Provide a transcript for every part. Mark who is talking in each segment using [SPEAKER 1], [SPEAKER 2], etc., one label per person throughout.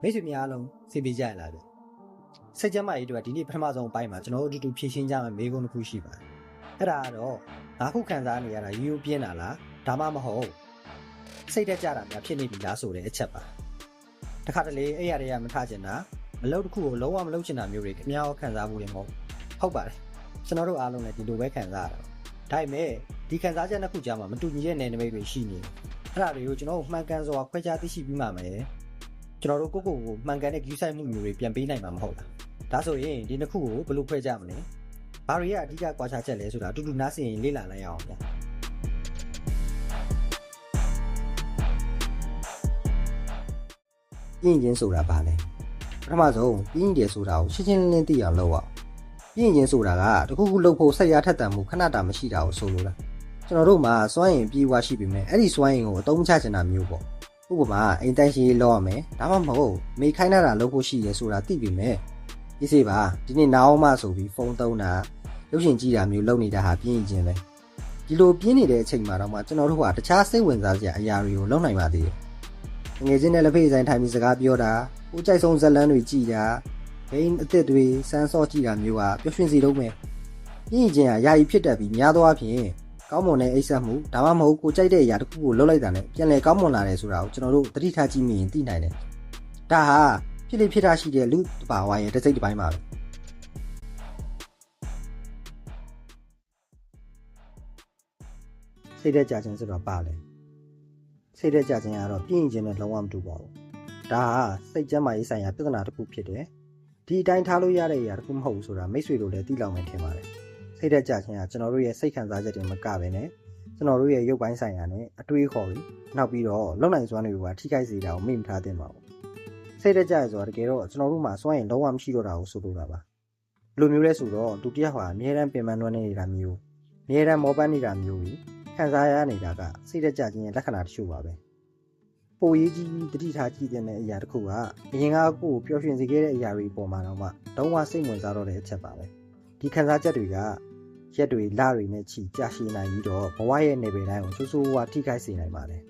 [SPEAKER 1] မိတ်ဆွေများအားလုံးစိတ်ပြေကြရလားဗျစိတ်ကြမ်းမာရေးတွေဒီနေ့ပထမဆုံးအပိုင်းမှာကျွန်တော်တို့အတူတူဖြည့်ရှင်းကြမယ်မေးခွန်းတစ်ခုရှိပါတယ်အဲ့ဒါကတော့ငါခုခံစားနေရတာရိုးရိုးပြင်းတာလားဒါမှမဟုတ်စိတ်တက်ကြတာများဖြစ်နေပြီလားဆိုတဲ့အချက်ပါတခါတလေအဲ့ရတွေကမထချင်တာမလုပ်တစ်ခုကိုလုံးဝမလုပ်ချင်တာမျိုးတွေအများကြီးခံစားမှုတွေမဟုတ်ပါတယ်ကျွန်တော်တို့အားလုံးလည်းဒီလိုပဲခံစားရတာဒါပေမဲ့ဒီခံစားချက်နှစ်ခုကြားမှာမတူညီတဲ့နယ်နိမိတ်တွေရှိနေတယ်အဲ့ဒါတွေကိုကျွန်တော်တို့မှန်ကန်စွာခွဲခြားသိရှိပြီးမှမယ်ကျွန်တော်တို့ကိုမှန်ကန်တဲ့ဂရုစိုက်မှုမျိုးတွေပြန်ပေးနိုင်မှာမဟုတ်လားဒါဆိုရင်ဒီနှစ်ခုကိုဘယ်လိုခွဲခြားမလဲဘာတွေကအဓိကကွာခြားချက်လဲဆိုတာအတူတူနားဆင်ရင်လေ့လာလိုက်အောင်ဗျာပြင်းချင်းဆိုတာဘာလဲပထမဆုံးပြင်းချင်းဆိုတာကိုရှင်းရှင်းလင်းလင်းသိအောင်လုပ်အောင်ပြင်းချင်းဆိုတာကတခုခုလုပ်ဖို့ဆက်ရထက်တန်မှုခဏတာမရှိတာကိုဆိုလိုတာကျွန်တော်တို့မှာစွမ်းရင်ပြေးဝရှိပြီမဲ့အဲ့ဒီစွမ်းရင်ကိုအသုံးချချင်တာမျိုးပေါ့ဥပမာအိမ်တိုင်းရှိလောက်ရမယ်ဒါမှမဟုတ်မိခိုင်းတာလုပ်ဖို့ရှိရဲဆိုတာသိပြီမဲ့ဒီစေပါဒီနေ့နားအောင်မဆိုပြီးဖုန်းသုံးတာရုပ်ရှင်ကြည့်တာမျိုးလုပ်နေတာဟာပြင်းချင်းပဲဒီလိုပြင်းနေတဲ့အချိန်မှာတော့မှကျွန်တော်တို့ကတခြားစိတ်ဝင်စားစရာအရာတွေကိုလုပ်နိုင်ပါသေးတယ်ငွေချင်းနဲ့လက်ဖေးဆိုင်ထိုင်ပြီးစကားပြောတာကိုကြိုက်ဆုံးဇက်လန်းတွေကြည့်တာဂိမ်းအသစ်တွေစမ်းစော့ကြည့်တာမျိုးကပျော်ရွှင်စီတော့မယ်ပြင်းချင်းကယာယီဖြစ်တတ်ပြီးများသောအားဖြင့်ကောင်းမွန်တဲ့အိပ်စက်မှုဒါမှမဟုတ်ကိုကြိုက်တဲ့အရာတစ်ခုကိုလုပ်လိုက်တာနဲ့ပြန်လည်ကောင်းမွန်လာတယ်ဆိုတာကိုကျွန်တော်တို့သတိထားကြည့်မိရင်သိနိုင်တယ်ဒါဟာဖြစ်လေဖြစ်တာရှိတဲ့လူတဘာဝရဲ့တစ်စိတ်တစ်ပိုင်းပါပဲစိတ်သက်ကြခြင်းဆိုတော့ပါလေစိတ်သက်ကြခြင်းကတော့ပြင်းခြင်းနဲ့လုံးဝမတူပါဘူးဒါဟာစိတ်ကျန်းမာရေးဆိုင်ရာပြဿနာတစ်ခုဖြစ်တယ်ဒီအတိုင်းထားလို့ရတဲ့အရာတစ်ခုမဟုတ်ဘူးဆိုတာမိတ်ဆွေတို့လည်းသိလောက်မယ်ထင်ပါတယ်စိတ်သက်ကြခြင်းကကျွန်တော်တို့ရဲ့စိတ်ခံစားချက်တွေမကဘဲနဲ့ကျွန်တော်တို့ရဲ့ရုပ်ပိုင်းဆိုင်ရာနဲ့အတွေးခေါ်တွေနောက်ပြီးတော့လုံနိုင်စွမ်းတွေကထိခိုက်စေတာကိုမေ့မထားသင့်ပါဘူးစိတ်သက်ကြရဆိုတာတကယ်တော့ကျွန်တော်တို့မှာစွမ်းရင်လုံးဝမရှိတော့တာကိုဆိုလိုတာပါဘယ်လိုမျိုးလဲဆိုတော့ဒုတိယဟာအမြဲတမ်းပင်ပန်းနှွမ်းနေတာမျိုးအမြဲတမ်းမောပန်းနေတာမျိုးကြီးခံစားရနေတာကစိတ်သက်ကြခြင်းရဲ့လက္ခဏာတစ်ချို့ပါပဲပိုရေးကြီးတတိထားကြည့်တဲ့အရာတစ်ခုကအရင်ကကိုယ်ပျော်ရွှင်စေခဲ့တဲ့အရာတွေပေါ်မှာတော့မှလုံးဝစိတ်ဝင်စားတော့တဲ့အချက်ပါပဲဒီခံစားချက်တွေကရက်တွေလတွေနဲ့ချီကြာရှည်နိုင်ပြီးတော့ဘဝရဲ့နေပယ်တိုင်းကိုဆိုးဆိုးဝါးထိခိုက်စေနိုင်ပါတယ်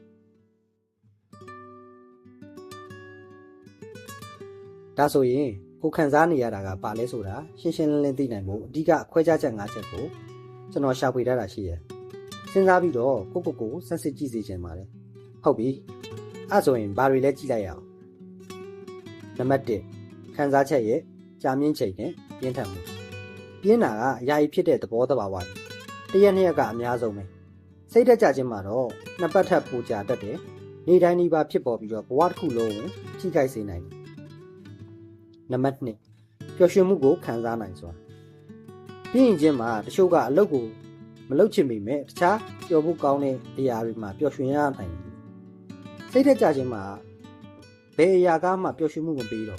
[SPEAKER 1] ဒါဆိုရင်ကိုခံစားနေရတာကဘာလဲဆိုတာရှင်းရှင်းလင်းလင်းသိနိုင်ဖို့အဓိကခွဲခြားချက်၅ချက်ကိုကျွန်တော်ရှာဖွေထားတာရှိရယ်စဉ်းစားပြီးတော့ကိုစက်စစ်ကြည့်စေချင်ပါတယ်ဟုတ်ပြီအဲ့ဆိုရင်ဘာတွေလဲကြည့်လိုက်ရအောင်နံပါတ်1ခံစားချက်ရဲ့ကြာမြင့်ချိန်နဲ့ပြင်းထန်မှုပြင်းတာကအရာကြီးဖြစ်တဲ့သဘောတဘာဝတရက်နှစ်ရက်ကအများဆုံးပဲစိတ်တက်ကြခြင်းမှာတော့နှစ်ပတ်ထပ်ပူကြတတ်တယ်နေ့တိုင်းနေ့ပါဖြစ်ပေါ်ပြီးတော့ဘဝတစ်ခုလုံးကိုထိခိုက်စေနိုင်တယ်နံပါတ်2ပျော်ရွှင်မှုကိုခံစားနိုင်စွာပြင်းခြင်းမှာတချို့ကအလုပ်ကိုမလုပ်ချင်ပေမဲ့တခြားပျော်ဖို့ကောင်းတဲ့အရာတွေမှာပျော်ရွှင်ရနိုင်တယ်စိတ်တက်ကြခြင်းမှာဘယ်အရာကမှပျော်ရွှင်မှုမပေးတော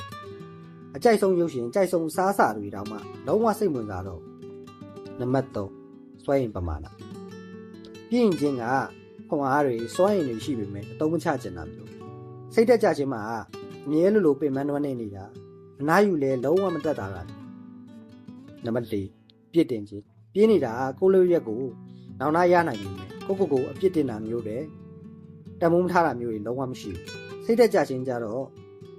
[SPEAKER 1] ့အကြိုက်ဆုံးရုပ်ရှင်အကြိုက်ဆုံးစားစာတွေတောင်မှလုံးဝစိတ်ဝင်စားတော့နံပါတ်3စွမ်းရင်ပမာဏပြင်းခြင်းကခွန်အားတွေစွမ်းရင်တွေရှိပေမဲ့အသုံးမချချင်တာမျိုးစိတ်တက်ကြခြင်းမှာအမြဲလိုပင်ပန်းနှွမ်းနေနေတာအနားယူလဲလုံးဝမတက်တာလားနံပါတ်4ပြစ်တင်ခြင်းပြင်းနေတာကိုလိုရက်ကိုနောက်နာရနိုင်ပြီမယ်ကိုအပြစ်တင်တာမျိုးတဲ့တမုံထားတာမျိုးတွေလုံးဝမရှိဘူးစိတ်တက်ကြခြင်းကြတော့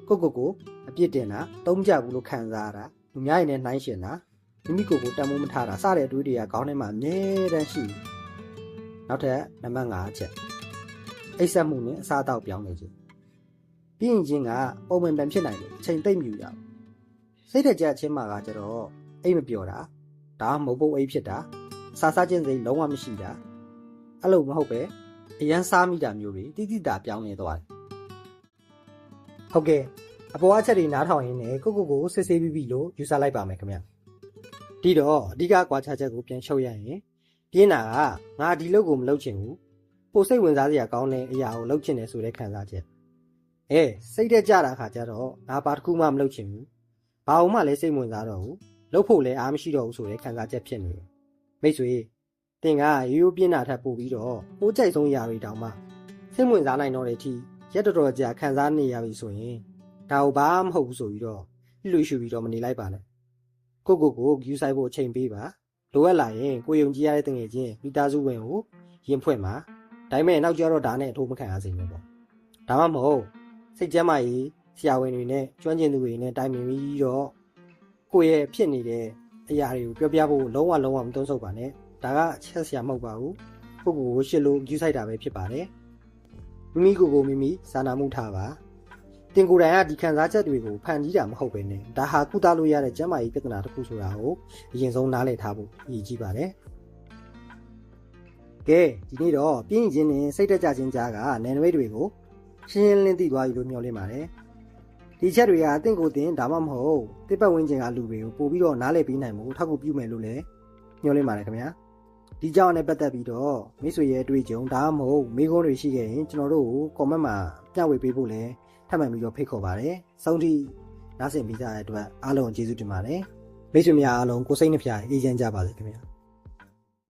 [SPEAKER 1] ကိုအပြစ်တင်တာတုံးကြဘူးလို့ခံစားရတာလူများရင်လည်းနှိုင်းရှင်တာမိမိကိုတန်မိုးမထားတာစတဲ့အတွေးတွေကခေါင်းထဲမှာအမြဲတမ်းရှိနောက်ထပ်နံပါတ်5ချက်အိပ်စက်မှုနဲ့အစားအသောက်ပြောင်းနေခြင်းပြင်းခြင်းကပုံမှန်ပြန်ဖြစ်နိုင်တယ်အချိန်သိမ့်မြူရစိတ်တက်ကြခြင်းမှာကကျတော့အိတ်မပြောတာဒါမဟုတ်ပုတ်အိတ်ဖြစ်တာစားခြင်းစိတ်လုံးဝမရှိတာအဲ့လိုမဟုတ်ပဲအရန်စားမိတာမျိုးတွေတိတိတာပြောင်းနေသွားတယ်ဟုတ်ကဲ့အပေါ်အချက်တွေနားထောင်ရင်းနဲ့ကိုစစ်ဆေးပြီးပြီလို့ယူဆလိုက်ပါမယ်ခင်ဗျဒီတော့အဓိကကွာခြားချက်ကိုပြန်ချုပ်ရရင်ပြင်းတာကငါဒီလုပ်ကိုမလုပ်ချင်ဘူးပိုစိတ်ဝင်စားစရာကောင်းတဲ့အရာကိုလုပ်ချင်တယ်ဆိုတဲ့ခံစားချက်စိတ်တက်ကြတာခါကျတော့ငါဘာတစ်ခုမှမလုပ်ချင်ဘူးဘာအောင်မှလည်းစိတ်ဝင်စားတော့ဘူးလုပ်ဖို့လည်းအားမရှိတော့ဘူးဆိုတဲ့ခံစားချက်ဖြစ်နေတယ်မိတ်ဆွေတင်ကရိုးပြင်းတာထပ်ပို့ပြီးတော့ကိုကြိုက်ဆုံးຢာတွေတောင်မှစိတ်ဝင်စားနိုင်တော့တဲ့အထိရက်တော်ကြာခံစားနေရပြီဆိုရင်ဒါကိုဘာမှမဟုတ်ဘူးဆိုပြီးတော့လှူရှူပြီးတော့မနေလိုက်ပါနဲ့ကိုယူဆိုင်ဖို့အချိန်ပေးပါလိုအပ်လာရင်ကိုယုံကြည်ရတဲ့တငယ်ချင်းမိသားစုဝင်ကိုရင်ဖွင့်ပါဒါပေမဲ့နောက်ကျတော့ဒါနဲ့အထိုးမခံရစေနဲ့ပေါ့ဒါမှမဟုတ်စိတ်ကျမ်းမာရေး ဆရာဝန်တွေနဲ့ကျွမ်းကျင်သူတွေနဲ့တိုင်ပင်ပြီးတော့ကိုယ့်ရဲ့ဖြစ်နေတဲ့အရာတွေကိုပြောပြဖို့လုံးဝမသုံးဆုပ်ပါနဲ့ဒါကချက်ဆရာမဟုတ်ပါဘူးကိုကိုရှစ်လို့ယူဆိုင်တာပဲဖြစ်ပါတယ်မိမိကိုမိမိစာနာမှုထားပါတင်ကိုယ်တိုင်ကဒီခံစားချက်တွေကိုဖန်တီးတာမဟုတ်ပဲနဲ့ဒါဟာကုသလို့ရတဲ့ကျန်းမာရေးပြဿနာတစ်ခုဆိုတာကိုအရင်ဆုံးနားလည်ထားဖို့အရေးကြီးပါတယ်ကဲဒီနေ့တော့ပြင်းချင်းနဲ့စိတ်တက်ကြခြင်းကြားကနယ်နိမိတ်တွေကိုရှင်းရှင်းလင်းသိသွားပြီလို့မျှော်လင့်ပါတယ်ဒီချက်တွေကအသင့်ကိုယ်တင်ဒါမှမဟုတ်တစ်ပတ်ဝန်းကျင်ကလူတွေကိုပို့ပြီးတော့နားလည်ပေးနိုင်မှုထောက်ကူပြုမယ်လို့လည်းမျှော်လင့်ပါတယ်ခင်ဗျာဒီကြောင့်လည်းပတ်သက်ပြီးတော့မိတ်ဆွေရဲ့အတွေ့အကြုံဒါမှမဟုတ်မိကုန်းတွေရှိခဲ့ရင်ကျွန်တော်တို့ကို comment မှာပြဝေပေးဖို့လည်းထပ်မံပြီးတော့ဖိတ်ခေါ်ပါတယ်စောင့်ကြည့်နားဆင်ပေးကြတဲ့အတွက်အားလုံးကျေးဇူးတင်ပါတယ်မိတ်ဆွေများအားလုံးကိုစိတ်နှဖျားအေးချမ်းကြပါစေခင်ဗျာ